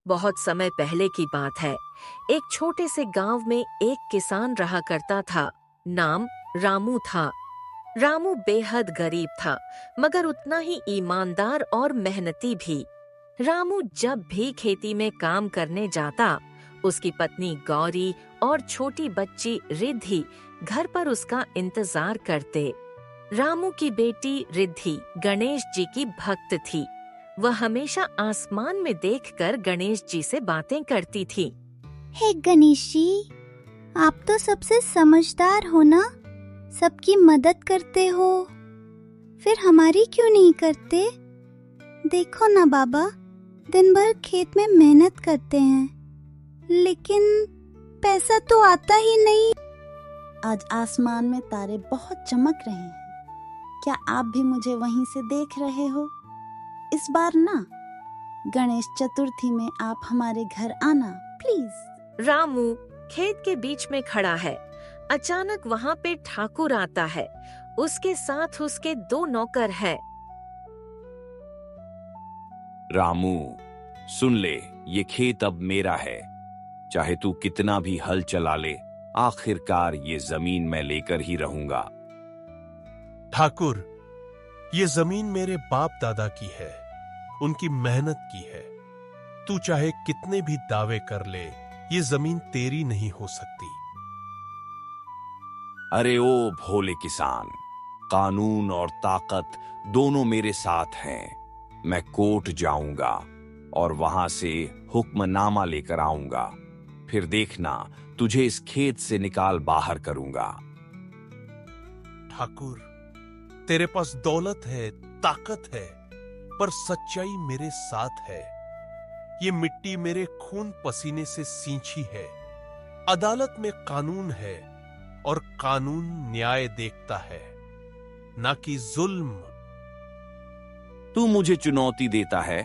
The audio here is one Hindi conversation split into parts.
बहुत समय पहले की बात है। एक छोटे से गांव में एक किसान रहा करता था। नाम रामू था। रामू बेहद गरीब था, मगर उतना ही ईमानदार और मेहनती भी। रामू जब भी खेती में काम करने जाता, उसकी पत्नी गौरी और छोटी बच्ची रिद्धि घर पर उसका इंतजार करते। रामू की बेटी रिद्धि गणेश जी की भक्त थी। वह हमेशा आसमान में देखकर गणेश जी से बातें करती थी। हे गणेश जी, आप तो सबसे समझदार हो ना, सबकी मदद करते हो, फिर हमारी क्यों नहीं करते? देखो ना बाबा, दिन भर खेत में मेहनत करते हैं, लेकिन पैसा तो आता ही नहीं। आज आसमान में तारे बहुत चमक रहे हैं, क्या आप भी मुझे वहीं से देख रहे हो? इस बार ना गणेश चतुर्थी में आप हमारे घर आना प्लीज। रामू खेत के बीच में खड़ा है। अचानक वहाँ पे ठाकुर आता है। उसके साथ उसके 2 नौकर हैं। रामू, सुन ले, ये खेत अब मेरा है। चाहे तू कितना भी हल चला ले, आखिरकार ये जमीन मैं लेकर ही रहूंगा। ठाकुर, ये जमीन मेरे बाप दादा की है, उनकी मेहनत की है। तू चाहे कितने भी दावे कर ले, ये जमीन तेरी नहीं हो सकती। अरे ओ भोले किसान, कानून और ताकत दोनों मेरे साथ हैं। मैं कोर्ट जाऊंगा और वहां से हुक्मनामा लेकर आऊंगा। फिर देखना, तुझे इस खेत से निकाल बाहर करूंगा। ठाकुर, तेरे पास दौलत है, ताकत है, पर सच्चाई मेरे साथ है। ये मिट्टी मेरे खून पसीने से सींची है। अदालत में कानून है और कानून न्याय देखता है, ना कि जुल्म। तू मुझे चुनौती देता है?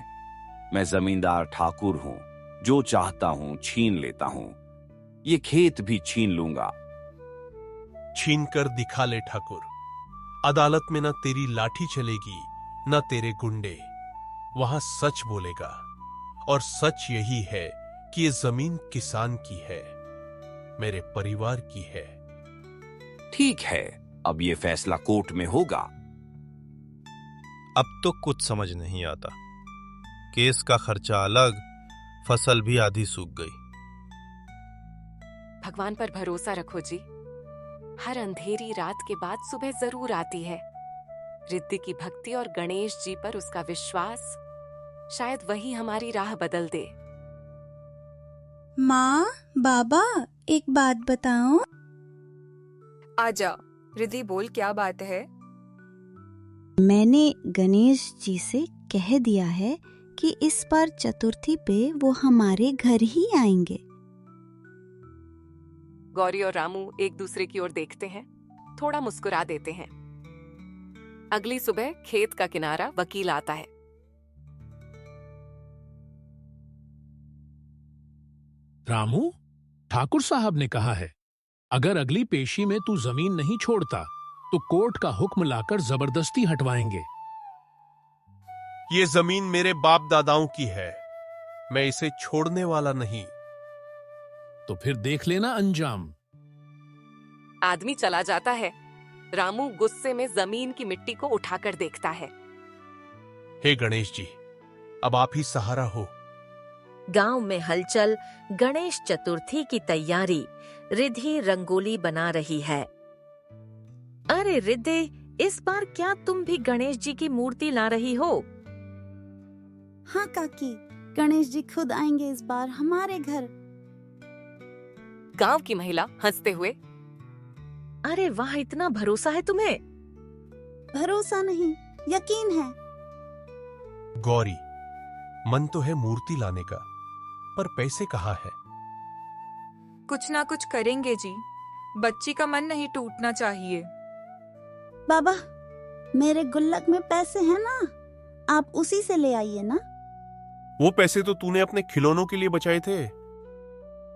मैं जमींदार ठाकुर हूं, जो चाहता हूं छीन लेता हूं। ये खेत भी छीन लूंगा। छीन कर दिखा ले ठाकुर। अदालत में ना तेरी लाठी चलेगी, ना तेरे गुंडे। वहां सच बोलेगा, और सच यही है कि ये जमीन किसान की है, मेरे परिवार की है। ठीक है, अब ये फैसला कोर्ट में होगा। अब तो कुछ समझ नहीं आता। केस का खर्चा अलग, फसल भी आधी सूख गई। भगवान पर भरोसा रखो जी। हर अंधेरी रात के बाद सुबह जरूर आती है। रिद्धि की भक्ति और गणेश जी पर उसका विश्वास, शायद वही हमारी राह बदल दे। माँ, बाबा, एक बात बताओ। आजा रिद्धि, बोल क्या बात है? मैंने गणेश जी से कह दिया है कि इस बार चतुर्थी पे वो हमारे घर ही आएंगे। गौरी और रामू एक दूसरे की ओर देखते हैं, थोड़ा मुस्कुरा देते हैं। अगली सुबह खेत का किनारा वकील आता है। रामू, ठाकुर साहब ने कहा है, अगर अगली पेशी में तू जमीन नहीं छोड़ता तो कोर्ट का हुक्म लाकर जबरदस्ती हटवाएंगे। ये जमीन मेरे बाप दादाओं की है, मैं इसे छोड़ने वाला नहीं। तो फिर देख लेना अंजाम। आदमी चला जाता है। रामू गुस्से में जमीन की मिट्टी को उठाकर देखता है। हे गणेश जी, अब आप ही सहारा हो। गांव में हलचल, गणेश चतुर्थी की तैयारी। रिद्धि रंगोली बना रही है। अरे रिद्धि, इस बार क्या तुम भी गणेश जी की मूर्ति ला रही हो? हाँ काकी, गणेश जी खुद आएंगे इस बार हमारे घर। गांव की महिला हंसते हुए, अरे वाह, इतना भरोसा है तुम्हें। भरोसा नहीं, यकीन है। गौरी, मन तो है मूर्ति लाने का, पर पैसे कहाँ है? कुछ ना कुछ करेंगे जी, बच्ची का मन नहीं टूटना चाहिए। बाबा, मेरे गुल्लक में पैसे हैं ना, आप उसी से ले आइए ना। वो पैसे तो तूने अपने खिलौनों के लिए बचाए थे।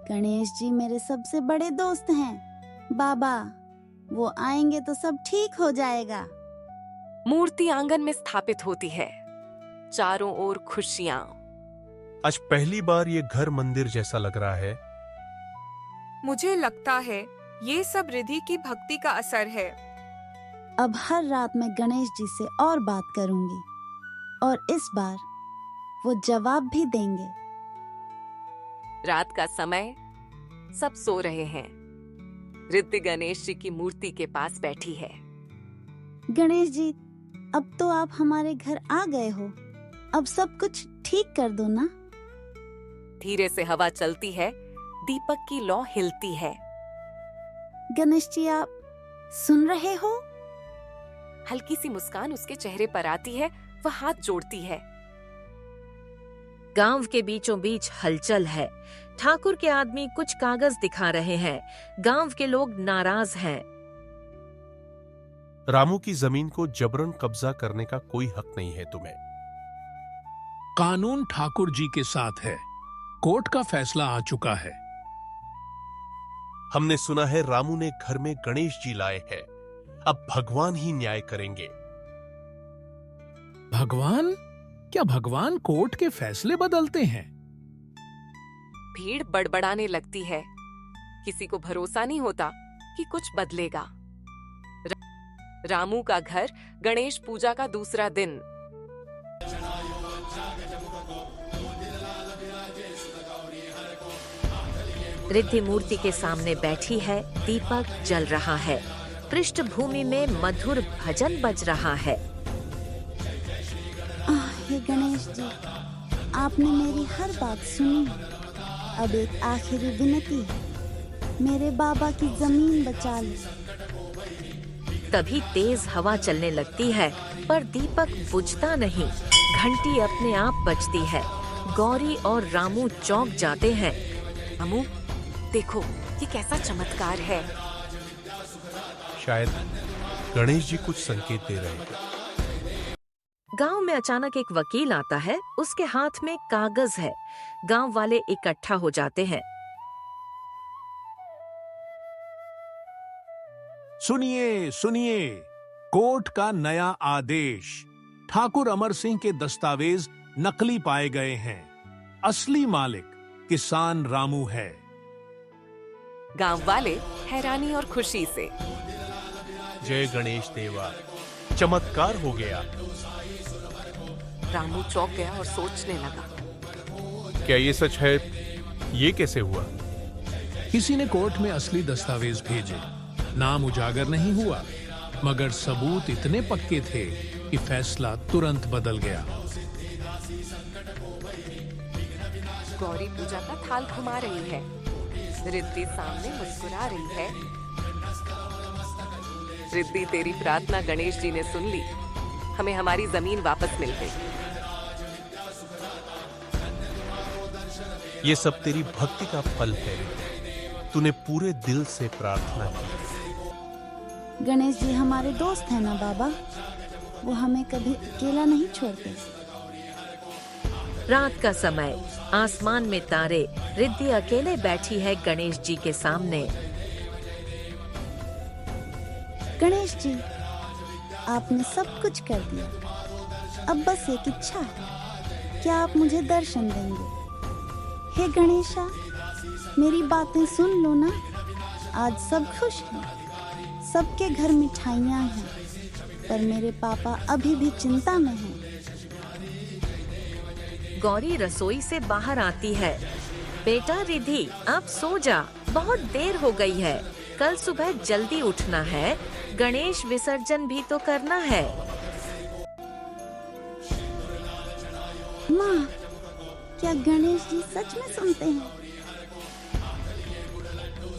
गणेश जी मेरे सबसे बड़े दोस्त हैं। बाबा, वो आएंगे तो सब ठीक हो जाएगा। मूर्ति आंगन में स्थापित होती है। चारों ओर खुशियां। आज पहली बार ये घर मंदिर जैसा लग रहा है। मुझे लगता है ये सब रिद्धि की भक्ति का असर है। अब हर रात मैं गणेश जी से और बात करूंगी और इस बार वो जवाब भी देंगे। रात का समय, सब सो रहे हैं। रिद्धि गणेश जी की मूर्ति के पास बैठी है। गणेश जी, अब तो आप हमारे घर आ गए हो, अब सब कुछ ठीक कर दो ना। धीरे से हवा चलती है, दीपक की लौ हिलती है। गणेश जी, आप सुन रहे हो? हल्की सी मुस्कान उसके चेहरे पर आती है, वह हाथ जोड़ती है। गांव के बीचों बीच हलचल है। ठाकुर के आदमी कुछ कागज दिखा रहे हैं। गांव के लोग नाराज हैं। रामू की जमीन को जबरन कब्जा करने का कोई हक नहीं है तुम्हें। कानून ठाकुर जी के साथ है। कोर्ट का फैसला आ चुका है। हमने सुना है रामू ने घर में गणेश जी लाए हैं। अब भगवान ही न्याय करेंगे। भगवान? क्या भगवान कोर्ट के फैसले बदलते हैं? भीड़ बड़बड़ाने लगती है। किसी को भरोसा नहीं होता कि कुछ बदलेगा। रामू का घर, गणेश पूजा का दूसरा दिन। रिद्धि मूर्ति के सामने बैठी है। दीपक जल रहा है। पृष्ठभूमि में मधुर भजन बज रहा है। हे गणेश जी, आपने मेरी हर बात सुनी। अब एक आखिरी विनती है, मेरे बाबा की जमीन बचा लो। तभी तेज हवा चलने लगती है, पर दीपक बुझता नहीं। घंटी अपने आप बजती है। गौरी और रामू चौंक जाते हैं। रामू, देखो ये कैसा चमत्कार है। शायद गणेश जी कुछ संकेत दे रहे हैं। गांव में अचानक एक वकील आता है। उसके हाथ में कागज है। गांव वाले इकट्ठा हो जाते हैं। सुनिए सुनिए, कोर्ट का नया आदेश। ठाकुर अमर सिंह के दस्तावेज नकली पाए गए हैं। असली मालिक किसान रामू है। गांव वाले हैरानी और खुशी से। जय गणेश देवा, चमत्कार हो गया। रामू चौंक गया और सोचने लगा। क्या ये सच है? ये कैसे हुआ? किसी ने कोर्ट में असली दस्तावेज भेजे। नाम उजागर नहीं हुआ, मगर सबूत इतने पक्के थे कि फैसला तुरंत बदल गया। गौरी पूजा का थाल घुमा रही है। रिद्धि सामने मुस्कुरा रही है। रिद्धि, तेरी प्रार्थना गणेश जी ने सुन ली। हमें हमारी जमीन वापस मिल गई। ये सब तेरी भक्ति का फल है। तूने पूरे दिल से प्रार्थना की। गणेश जी हमारे दोस्त हैं ना बाबा, वो हमें कभी अकेला नहीं छोड़ते। रात का समय, आसमान में तारे। रिद्धि अकेले बैठी है गणेश जी के सामने। गणेश जी, आपने सब कुछ कर दिया। अब बस एक इच्छा है, क्या आप मुझे दर्शन देंगे? हे गणेशा, मेरी बातें सुन लो ना। आज सब खुश हैं, सबके घर मिठाइयाँ हैं, पर मेरे पापा अभी भी चिंता में हैं। गौरी रसोई से बाहर आती है। बेटा रिद्धि, अब सो जा, बहुत देर हो गई है। कल सुबह जल्दी उठना है। गणेश विसर्जन भी तो करना है। माँ, क्या गणेश जी सच में सुनते हैं?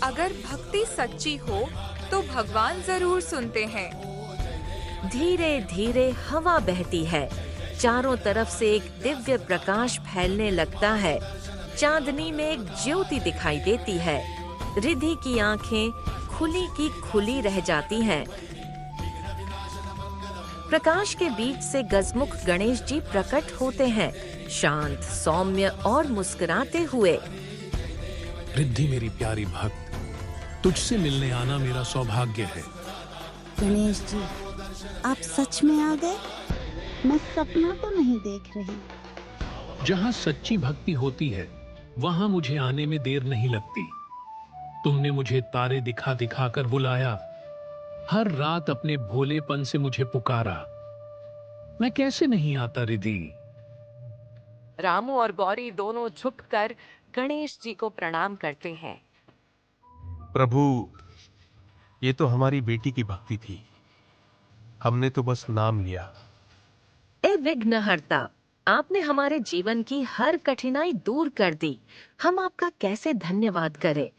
अगर भक्ति सच्ची हो तो भगवान जरूर सुनते हैं। धीरे धीरे हवा बहती है। चारों तरफ से एक दिव्य प्रकाश फैलने लगता है। चांदनी में एक ज्योति दिखाई देती है। रिद्धि की आंखें खुली की खुली रह जाती हैं। प्रकाश के बीच से गजमुख गणेश जी प्रकट होते हैं, शांत, सौम्य और मुस्कुराते हुए। रिद्धि मेरी प्यारी भक्त, तुझसे मिलने आना मेरा सौभाग्य है। गणेश जी, आप सच में आ गए? मैं सपना तो नहीं देख रही। जहां सच्ची भक्ति होती है वहां मुझे आने में देर नहीं लगती। तुमने मुझे तारे दिखा दिखा कर बुलाया, हर रात अपने भोलेपन से मुझे पुकारा। मैं कैसे नहीं आता रिद्धि। रामू और गौरी दोनों झुककर गणेश जी को प्रणाम करते हैं। प्रभु, ये तो हमारी बेटी की भक्ति थी, हमने तो बस नाम लिया। ए विघ्नहर्ता, आपने हमारे जीवन की हर कठिनाई दूर कर दी। हम आपका कैसे धन्यवाद करें।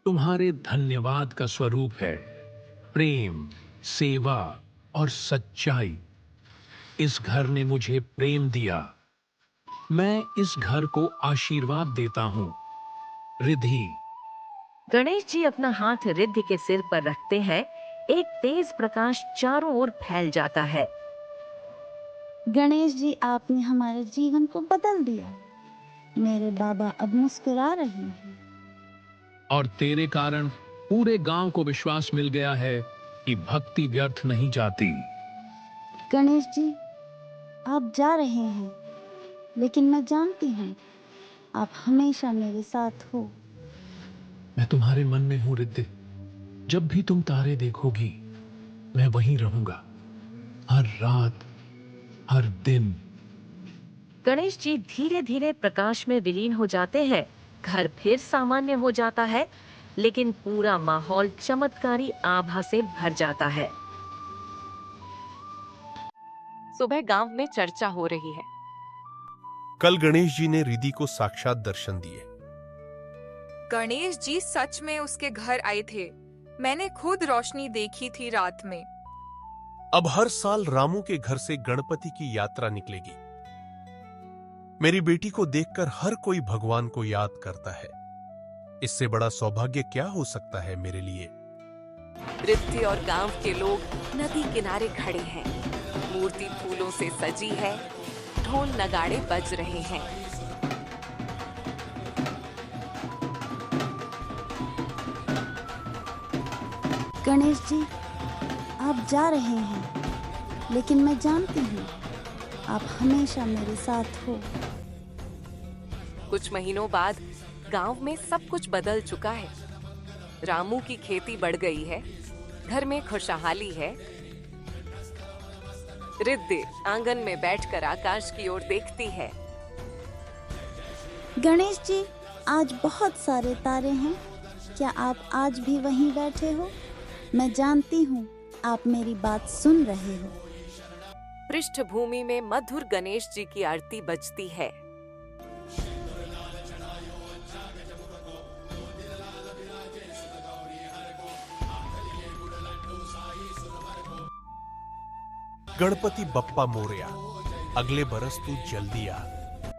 तुम्हारे धन्यवाद का स्वरूप है प्रेम, सेवा और सच्चाई। इस घर ने मुझे प्रेम दिया, मैं इस घर को आशीर्वाद देता हूं। रिद्धि। गणेश जी अपना हाथ रिद्धि के सिर पर रखते हैं। एक तेज प्रकाश चारों ओर फैल जाता है। गणेश जी, आपने हमारे जीवन को बदल दिया। मेरे बाबा अब मुस्कुरा रहे हैं। और तेरे कारण पूरे गांव को विश्वास मिल गया है कि भक्ति व्यर्थ नहीं जाती। गणेश जी, आप जा रहे हैं, लेकिन मैं जानती हूँ आप हमेशा मेरे साथ हो। मैं तुम्हारे मन में हूं रिद्धि। जब भी तुम तारे देखोगी मैं वहीं रहूंगा, हर रात, हर दिन। गणेश जी धीरे धीरे प्रकाश में विलीन हो जाते हैं। घर फिर सामान्य हो जाता है, लेकिन पूरा माहौल चमत्कारी आभा से भर जाता है। सुबह गांव में चर्चा हो रही है। कल गणेश जी ने रिद्धि को साक्षात दर्शन दिए। गणेश जी सच में उसके घर आए थे। मैंने खुद रोशनी देखी थी रात में। अब हर साल रामू के घर से गणपति की यात्रा निकलेगी। मेरी बेटी को देखकर हर कोई भगवान को याद करता है। इससे बड़ा सौभाग्य क्या हो सकता है मेरे लिए। रिद्धि और गांव के लोग नदी किनारे खड़े हैं। मूर्ति फूलों से सजी है, ढोल नगाड़े बज रहे हैं। गणेश जी, आप जा रहे हैं, लेकिन मैं जानती हूँ आप हमेशा मेरे साथ हो। कुछ महीनों बाद गांव में सब कुछ बदल चुका है। रामू की खेती बढ़ गई है, घर में खुशहाली है। रिद्धि आंगन में बैठकर आकाश की ओर देखती है। गणेश जी, आज बहुत सारे तारे हैं। क्या आप आज भी वहीं बैठे हो? मैं जानती हूँ आप मेरी बात सुन रहे हो। पृष्ठभूमि में मधुर गणेश जी की आरती बजती है। गणपति बप्पा मोरया, अगले बरस तू जल्दी आ।